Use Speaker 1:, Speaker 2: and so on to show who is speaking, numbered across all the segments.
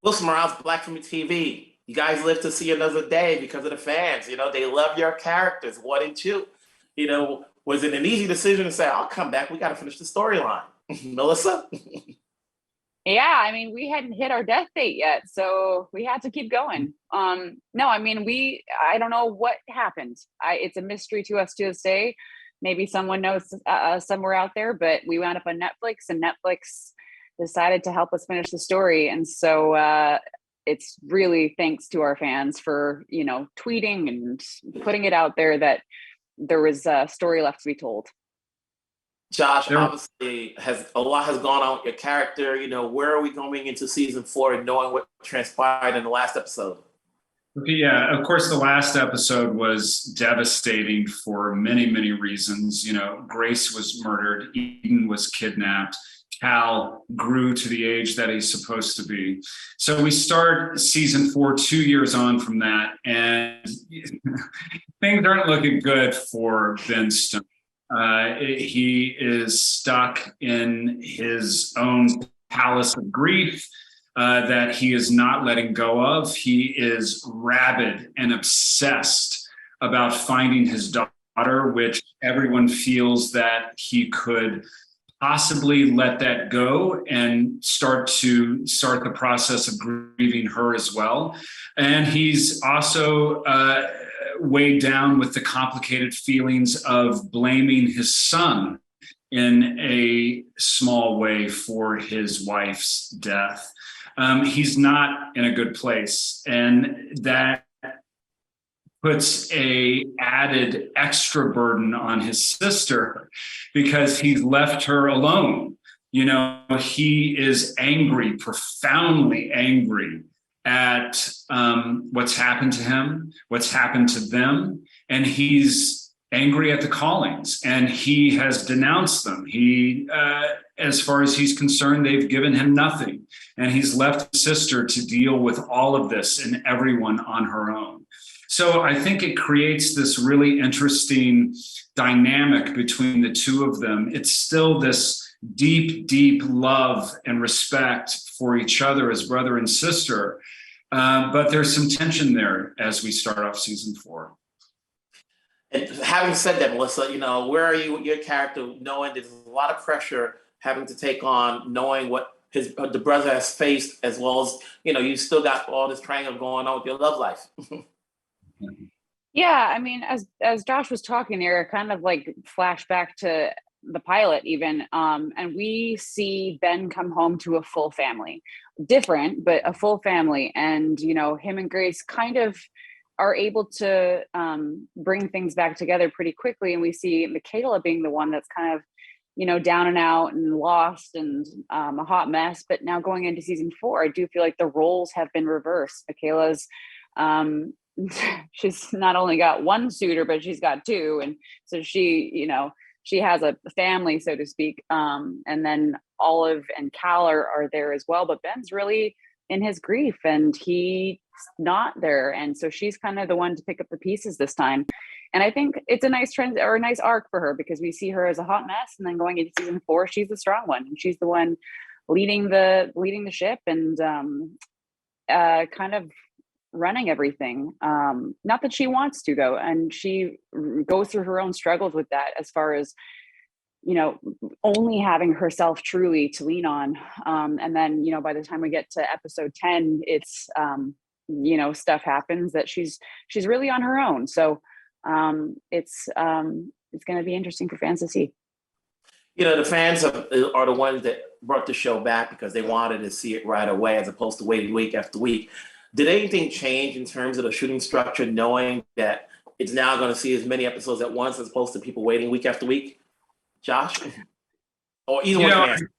Speaker 1: Wilson Morales, Black from TV. You guys live to see another day because of the fans. They love your characters, one and two. Was it an easy decision to say, I'll come back, we got to finish the storyline? Melissa?
Speaker 2: Yeah, I mean, we hadn't hit our death date yet, so we had to keep going. No, I mean, I don't know what happened. It's a mystery to us to this day. Maybe someone knows somewhere out there, but we wound up on Netflix, and Netflix decided to help us finish the story. And so it's really thanks to our fans for, tweeting and putting it out there that there was a story left to be told.
Speaker 1: Josh, obviously, a lot has gone on with your character. Where are we going into season 4 and knowing what transpired in the last episode?
Speaker 3: Yeah, of course, the last episode was devastating for many, many reasons. Grace was murdered, Eden was kidnapped, Cal grew to the age that he's supposed to be. So we start season 4 2 years on from that, and things aren't looking good for Ben Stone. He is stuck in his own palace of grief that he is not letting go of. He is rabid and obsessed about finding his daughter, which everyone feels that he could possibly let that go and start the process of grieving her as well. And he's also weighed down with the complicated feelings of blaming his son in a small way for his wife's death. He's not in a good place, and that puts a added extra burden on his sister because he's left her alone. He is angry, profoundly angry at what's happened to him, what's happened to them, and he's angry at the Callings, and he has denounced them. He, as far as he's concerned, they've given him nothing, and he's left his sister to deal with all of this and everyone on her own. So I think it creates this really interesting dynamic between the two of them. It's still this deep, deep love and respect for each other as brother and sister. But there's some tension there as we start off season 4.
Speaker 1: And having said that, Melissa, where are you with your character, knowing there's a lot of pressure having to take on, knowing what the brother has faced, as well as, you still got all this triangle going on with your love life.
Speaker 2: Yeah, I mean, as Josh was talking there, I kind of like flashback to the pilot even, and we see Ben come home to a full family, different, but a full family. And, him and Grace kind of are able to bring things back together pretty quickly. And we see Michaela being the one that's kind of, down and out and lost and a hot mess. But now going into season 4, I do feel like the roles have been reversed. Michaela's, she's not only got one suitor, but she's got 2. And so she, she has a family, so to speak. And then Olive and Cal are there as well. But Ben's really in his grief and he's not there. And so she's kind of the one to pick up the pieces this time. And I think it's a nice trend or a nice arc for her, because we see her as a hot mess. And then going into season 4, she's the strong one. And she's the one leading the ship and kind of running everything. Not that she wants to, though. And she goes through her own struggles with that, as far as, only having herself truly to lean on. And then, by the time we get to episode 10, it's, stuff happens that she's really on her own. So it's going to be interesting for fans to see.
Speaker 1: The fans are the ones that brought the show back because they wanted to see it right away, as opposed to waiting week after week. Did anything change in terms of the shooting structure, knowing that it's now going to see as many episodes at once as opposed to people waiting week after week? Josh? Or either one can answer.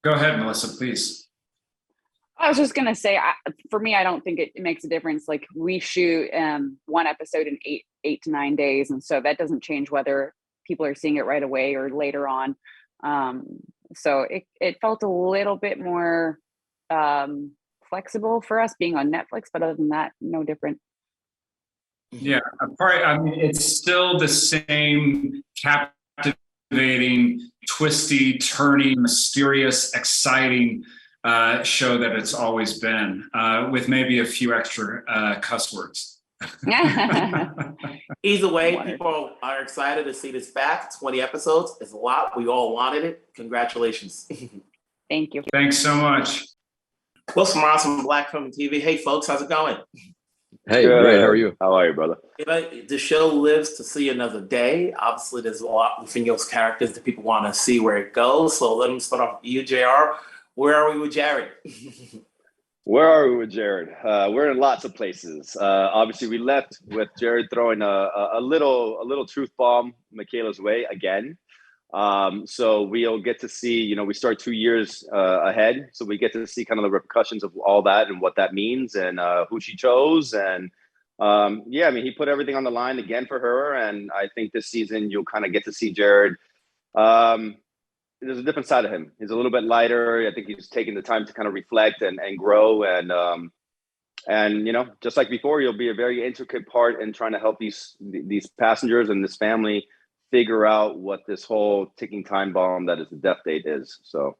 Speaker 3: Go ahead, Melissa, please.
Speaker 2: I was just going to say, for me, I don't think it makes a difference. Like, we shoot one episode in 8 to 9 days. And so that doesn't change whether people are seeing it right away or later on. So it felt a little bit more flexible for us being on Netflix, but other than that, no different.
Speaker 3: Yeah, it's still the same captivating, twisty, turning, mysterious, exciting show that it's always been, with maybe a few extra cuss words.
Speaker 1: Either way, people are excited to see this back. 20 episodes. It's a lot. We all wanted it. Congratulations.
Speaker 2: Thank you.
Speaker 3: Thanks so much.
Speaker 1: Wilson Ross from Black Film and TV. Hey, folks, how's it going?
Speaker 4: Hey,
Speaker 5: Good.
Speaker 4: great. How are you?
Speaker 5: How are you, brother?
Speaker 1: You know, the show lives to see another day. Obviously, there's a lot within those characters that people want to see where it goes. So let me start off with you, JR. Where are we with Jared?
Speaker 5: Where are we with Jared? We're in lots of places. Obviously, we left with Jared throwing a little truth bomb Michaela's way again. So we'll get to see, we start 2 years ahead. So we get to see kind of the repercussions of all that and what that means and who she chose. And he put everything on the line again for her. And I think this season you'll kind of get to see Jared. There's a different side of him. He's a little bit lighter. I think he's taking the time to kind of reflect and grow. And just like before, you'll be a very intricate part in trying to help these passengers and this family figure out what this whole ticking time bomb that is the death date is. So,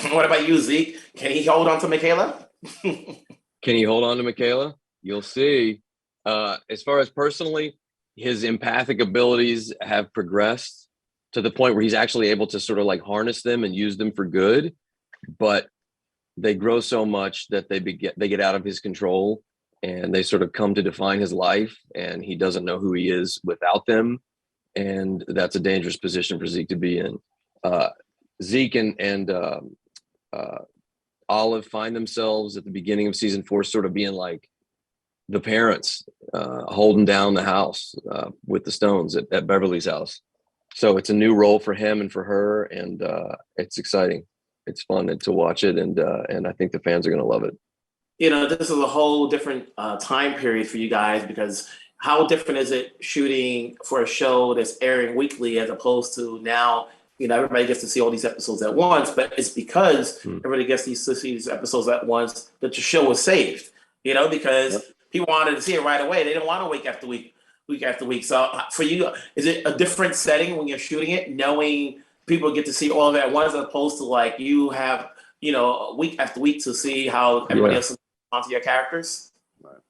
Speaker 1: what about you, Zeke? Can he hold on to Michaela?
Speaker 4: Can he hold on to Michaela? You'll see. As far as personally, his empathic abilities have progressed to the point where he's actually able to sort of like harness them and use them for good, but they grow so much that they get out of his control and they sort of come to define his life, and he doesn't know who he is without them. And that's a dangerous position for Zeke to be in. Zeke and Olive find themselves at the beginning of season 4 sort of being like the parents holding down the house with the Stones at Beverly's house. So it's a new role for him and for her, and it's exciting. It's fun to watch it, and I think the fans are going to love it.
Speaker 1: This is a whole different time period for you guys, because how different is it shooting for a show that's airing weekly as opposed to now, everybody gets to see all these episodes at once, but it's because everybody gets to see these episodes at once that the show was saved, because people wanted to see it right away. They didn't want to week after week. So for you, is it a different setting when you're shooting it, knowing people get to see all of it at once, as opposed to like you have, week after week to see how everybody else is onto your characters?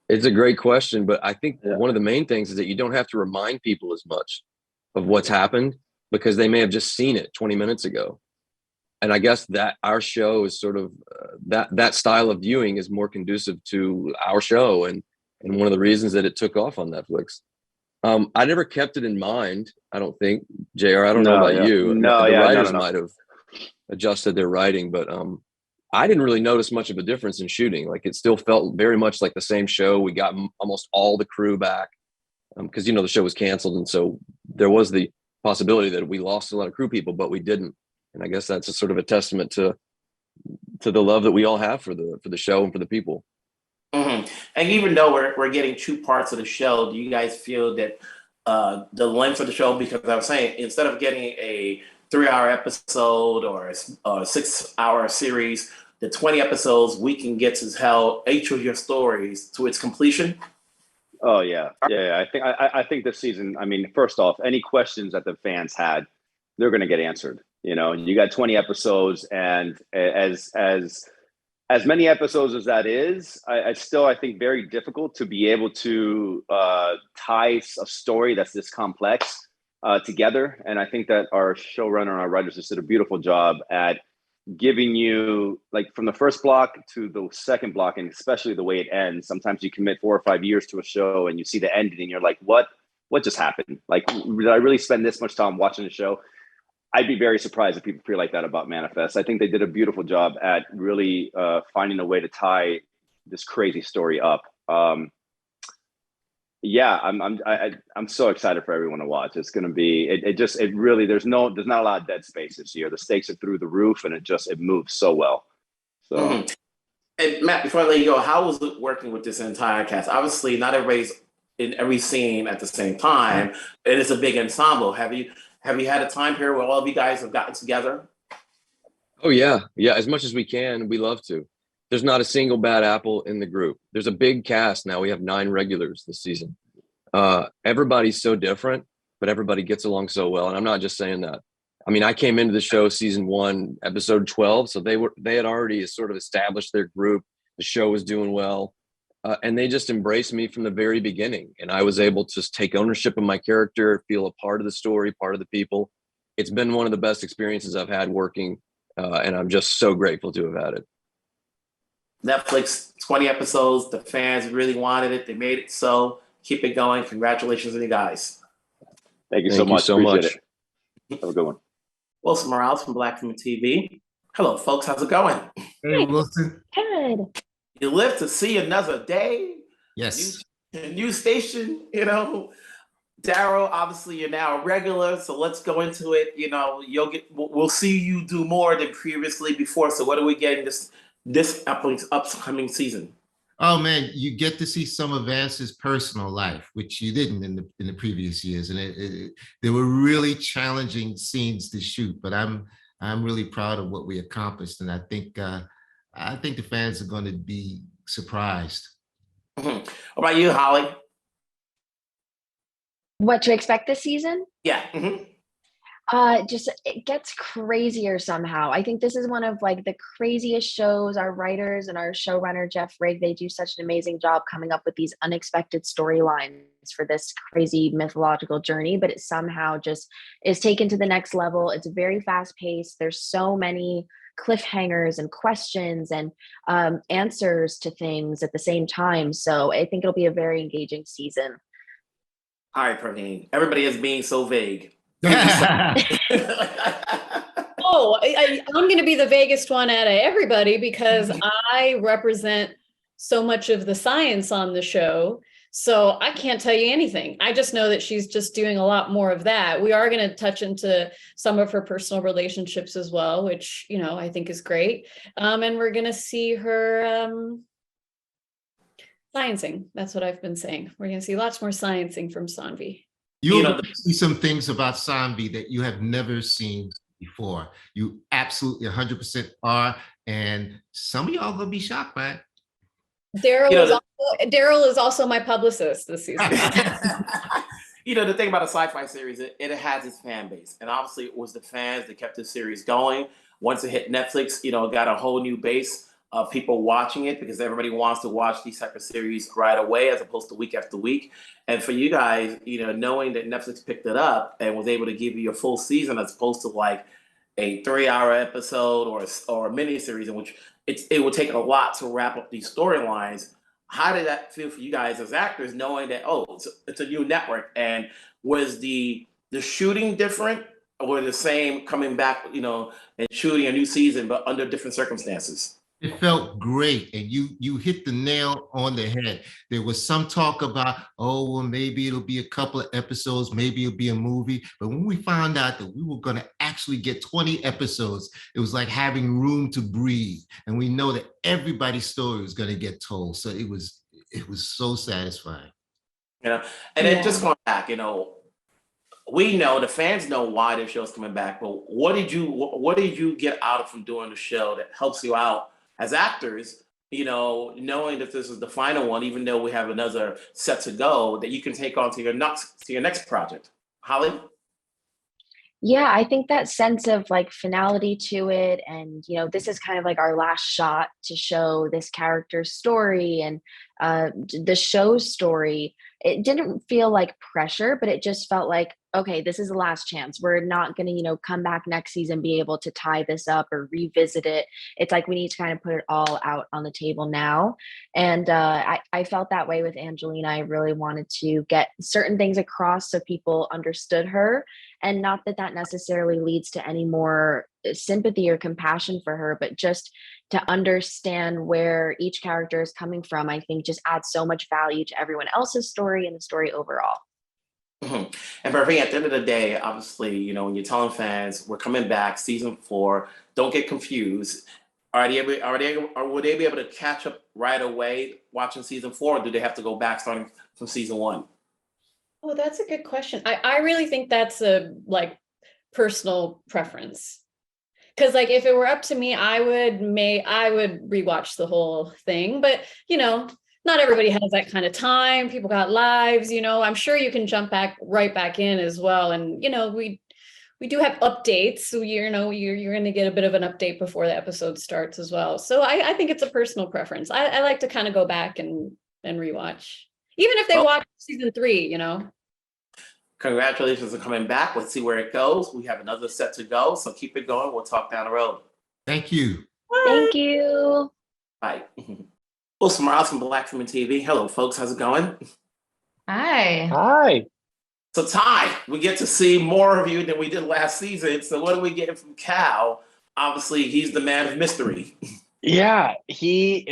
Speaker 4: It's a great question, but I think one of the main things is that you don't have to remind people as much of what's happened, because they may have just seen it 20 minutes ago. And I guess that our show is sort of that style of viewing is more conducive to our show, and one of the reasons that it took off on Netflix. I never kept it in mind. I don't think, JR. I don't know about you. The writers might have adjusted their writing, but I didn't really notice much of a difference in shooting. Like, it still felt very much like the same show. We got almost all the crew back because the show was canceled, and so there was the possibility that we lost a lot of crew people, but we didn't. And I guess that's a sort of a testament to the love that we all have for the show and for the people.
Speaker 1: Mm-hmm. And even though we're getting 2 parts of the show, do you guys feel that the length of the show, because I was saying, instead of getting a 3-hour episode or a 6-hour series, the 20 episodes, we can get to tell each of your stories to its completion?
Speaker 5: Oh yeah. I think this season, first off, any questions that the fans had, they're going to get answered. You got 20 episodes, and as many episodes as that is, I think very difficult to be able to tie a story that's this complex together. And I think that our showrunner and our writers just did a beautiful job at giving you, like, from the first block to the second block, and especially the way it ends. Sometimes you commit 4 or 5 years to a show and you see the ending and you're like, what just happened? Like, did I really spend this much time watching the show? I'd be very surprised if people feel like that about Manifest. I think they did a beautiful job at really finding a way to tie this crazy story up. I'm so excited for everyone to watch. It's going to be, it really, there's not a lot of dead space this year. The stakes are through the roof, and it moves so well. So,
Speaker 1: And Matt, before I let you go, how was it working with this entire cast? Obviously, not everybody's in every scene at the same time, and it's a big ensemble. Have you had a time period where all of you guys have gotten together?
Speaker 4: Oh yeah. As much as we can, we love to. There's not a single bad apple in the group. There's a big cast now. We have 9 regulars this season. Everybody's so different, but everybody gets along so well. And I'm not just saying that. I mean, I came into the show season 1, episode 12, so they had already sort of established their group. The show was doing well, and they just embraced me from the very beginning. And I was able to just take ownership of my character, feel a part of the story, part of the people. It's been one of the best experiences I've had working, and I'm just so grateful to have had it.
Speaker 1: Netflix, 20 episodes. The fans really wanted it. They made it so. Keep it going. Congratulations to you guys.
Speaker 5: Thank you so much. Appreciate it. Have a good one.
Speaker 1: Wilson Morales from Black Film TV. Hello, folks. How's it going?
Speaker 6: Hey, Wilson.
Speaker 7: Good.
Speaker 1: You live to see another day.
Speaker 6: Yes.
Speaker 1: New station, you know. Daryl, obviously you're now a regular, so let's go into it. You know, we'll see you do more than previously before. So what are we getting this upcoming season?
Speaker 6: Oh man, you get to see some of Vance's personal life, which you didn't in the previous years, and there were really challenging scenes to shoot. But I'm really proud of what we accomplished, and I think the fans are going to be surprised.
Speaker 1: What about you, Holly?
Speaker 7: What to expect this season?
Speaker 1: Yeah.
Speaker 7: Just it gets crazier somehow. I think this is one of like the craziest shows. Our writers and our showrunner Jeff Rigg, they do such an amazing job coming up with these unexpected storylines for this crazy mythological journey, but it somehow just is taken to the next level. It's very fast paced. There's so many cliffhangers and questions and answers to things at the same time. So I think it'll be a very engaging season.
Speaker 1: All right, Parveen. Everybody is being so vague.
Speaker 8: Oh, I'm going to be the vaguest one out of everybody because I represent so much of the science on the show. So I can't tell you anything. I just know that she's just doing a lot more of that. We are going to touch into some of her personal relationships as well, which, you know, I think is great. And we're going to see her sciencing. That's what I've been saying. We're going to see lots more sciencing from Sanvi.
Speaker 6: You'll see some things about Sanvi that you have never seen before. You absolutely 100% are, and some of y'all gonna be shocked by it.
Speaker 8: Daryl is also my publicist this season.
Speaker 1: You know, the thing about a sci-fi series, it has its fan base, and obviously it was the fans that kept the series going. Once it hit Netflix, you know, it got a whole new base of people watching it because everybody wants to watch these type of series right away as opposed to week after week. And for you guys, you know, knowing that Netflix picked it up and was able to give you a full season as opposed to like a 3-hour episode or a mini series in which it would take a lot to wrap up these storylines. How did that feel for you guys as actors, knowing that, it's a new network? And was the shooting different or the same coming back, you know, and shooting a new season, but under different circumstances?
Speaker 6: It felt great, and you hit the nail on the head. There was some talk about, well, maybe it'll be a couple of episodes, maybe it'll be a movie. But when we found out that we were going to actually get 20 episodes, it was like having room to breathe. And we know that everybody's story was going to get told. So it was so satisfying.
Speaker 1: You know, and then just going back, you know, we know the fans know why the show's coming back, but what did you get out from doing the show that helps you out as actors, you know, knowing that this is the final one, even though we have another set to go, that you can take on to your next project? Holly?
Speaker 7: Yeah, I think that sense of like finality to it, and you know, this is kind of like our last shot to show this character's story and the show's story. It didn't feel like pressure, but it just felt like, okay, this is the last chance. We're not going to, you know, come back next season, be able to tie this up or revisit it. It's like we need to kind of put it all out on the table now. And I felt that way with Angelina. I really wanted to get certain things across so people understood her, and not that necessarily leads to any more sympathy or compassion for her, but just to understand where each character is coming from, I think just adds so much value to everyone else's story and the story overall.
Speaker 1: Mm-hmm. And Parveen, at the end of the day, obviously, you know, when you're telling fans we're coming back, season 4, don't get confused. Would they be able to catch up right away watching season 4, or do they have to go back starting from season 1?
Speaker 8: Oh, that's a good question. I really think that's a like personal preference. Because like if it were up to me, I would rewatch the whole thing. But you know, not everybody has that kind of time. People got lives, you know. I'm sure you can jump right back in as well. And you know, we we do have updates. So you're going to get a bit of an update before the episode starts as well. So I think it's a personal preference. I like to kind of go back and rewatch, even if they watch season 3, you know.
Speaker 1: Congratulations on coming back. Let's see where it goes. We have another set to go, so keep it going. We'll talk down the road.
Speaker 6: Thank you.
Speaker 7: Thank you.
Speaker 1: Bye. Well, Smiles from Black Women TV. Hello, folks. How's it going?
Speaker 9: Hi.
Speaker 4: Hi.
Speaker 1: So, Ty, we get to see more of you than we did last season. So, what are we getting from Cal? Obviously, he's the man of mystery.
Speaker 9: Yeah, he's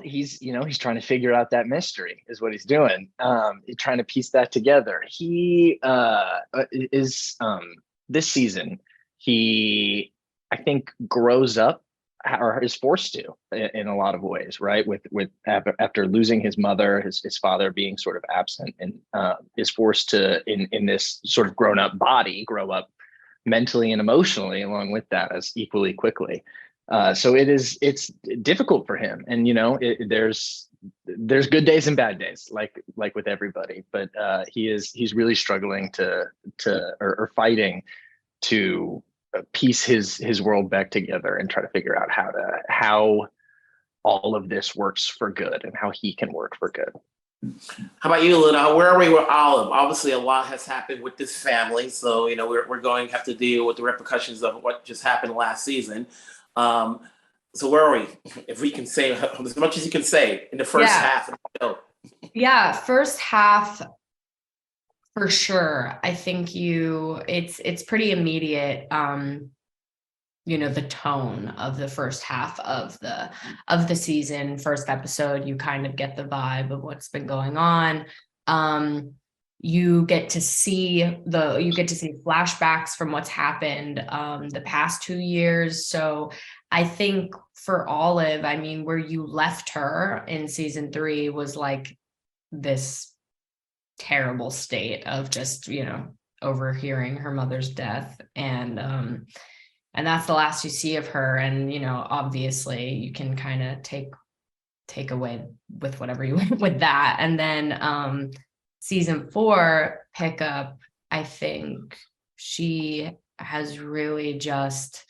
Speaker 9: he's trying to figure out that mystery is what he's doing. Trying to piece that together. He is this season, he I think grows up or is forced to in a lot of ways, right? With after losing his mother, his father being sort of absent, and is forced to in this sort of grown up body grow up mentally and emotionally along with that as equally quickly. So it's difficult for him, and there's good days and bad days, like with everybody. But he's really struggling or fighting to piece his world back together and try to figure out how all of this works for good and how he can work for good.
Speaker 1: How about you, Luna? Where are we with Olive? Obviously, a lot has happened with this family, so we're going to have to deal with the repercussions of what just happened last season. So where are we? If we can say as much as you can say in the first half of the show.
Speaker 10: Yeah, first half for sure. I think it's pretty immediate. The tone of the first half of the season, first episode, you kind of get the vibe of what's been going on. You get to see flashbacks from what's happened the past 2 years. So I think for Olive, where you left her in season 3 was like this terrible state of just, overhearing her mother's death. And that's the last you see of her. And, obviously you can kind of take away with whatever you want with that. And then season 4 pickup, I think she has really just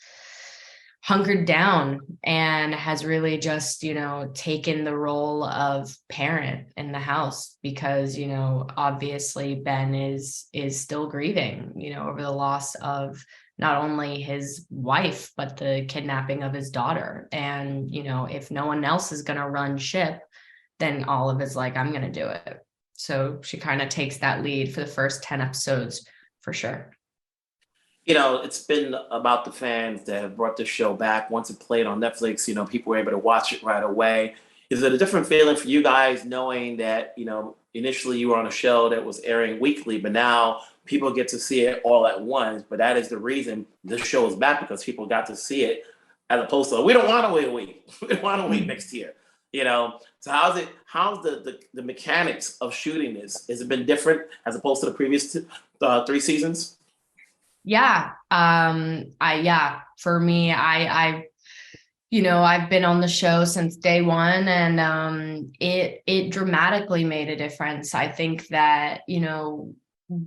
Speaker 10: hunkered down and has really just, taken the role of parent in the house because, obviously Ben is still grieving, over the loss of not only his wife, but the kidnapping of his daughter. And, if no one else is going to run ship, then Olive is like, I'm going to do it. So she kind of takes that lead for the first 10 episodes for sure.
Speaker 1: It's been about the fans that have brought the show back. Once it played on Netflix, people were able to watch it right away. Is it a different feeling for you guys knowing that, initially you were on a show that was airing weekly, but now people get to see it all at once? But that is the reason this show is back, because people got to see it as opposed to, we don't want to wait a week. We don't want to wait next year. So how's the mechanics of shooting this? Has it been different as opposed to the previous 3 seasons?
Speaker 10: Yeah. For me, I've been on the show since day one, and it dramatically made a difference. I think that,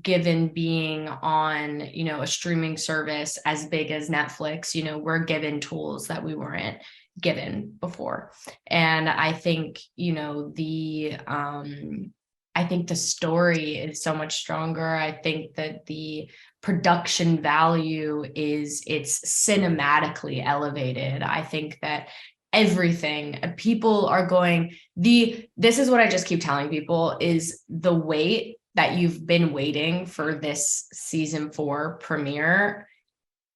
Speaker 10: given being on, a streaming service as big as Netflix, we're given tools that we weren't given before. And I think, I think the story is so much stronger. I think that the production value it's cinematically elevated. I think that everything people are this is what I just keep telling people is the wait that you've been waiting for this season 4 premiere.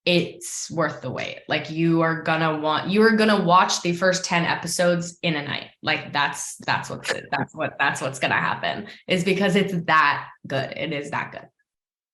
Speaker 10: It's worth the wait. Like you are gonna watch the first 10 episodes in a night. Like that's what's gonna happen, is because it's that good. It is that good.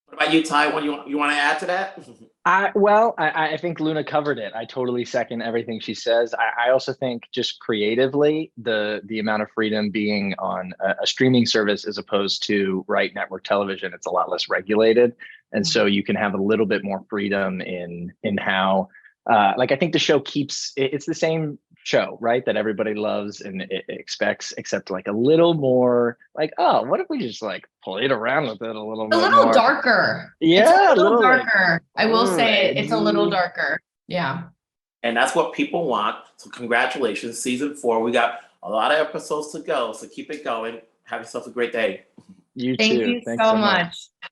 Speaker 1: What about you, Ty? What you want to add to that?
Speaker 9: I think Luna covered it. I totally second everything she says. I also think just creatively, the amount of freedom being on a streaming service as opposed to network television, it's a lot less regulated. And so you can have a little bit more freedom in how, I think the show it's the same show, right? That everybody loves and expects, except like a little more like, oh, what if we just like played around with it a little
Speaker 10: A
Speaker 9: bit
Speaker 10: little
Speaker 9: more?
Speaker 10: darker.
Speaker 9: Yeah,
Speaker 10: It's a little darker. I will say it's a little
Speaker 9: edgy.
Speaker 10: darker. Yeah.
Speaker 1: And that's what people want. So congratulations, season 4. We got a lot of episodes to go, so keep it going. Have yourself a great day.
Speaker 9: You
Speaker 10: Thank
Speaker 9: too.
Speaker 10: you
Speaker 9: Thanks
Speaker 10: so
Speaker 9: much.
Speaker 10: much.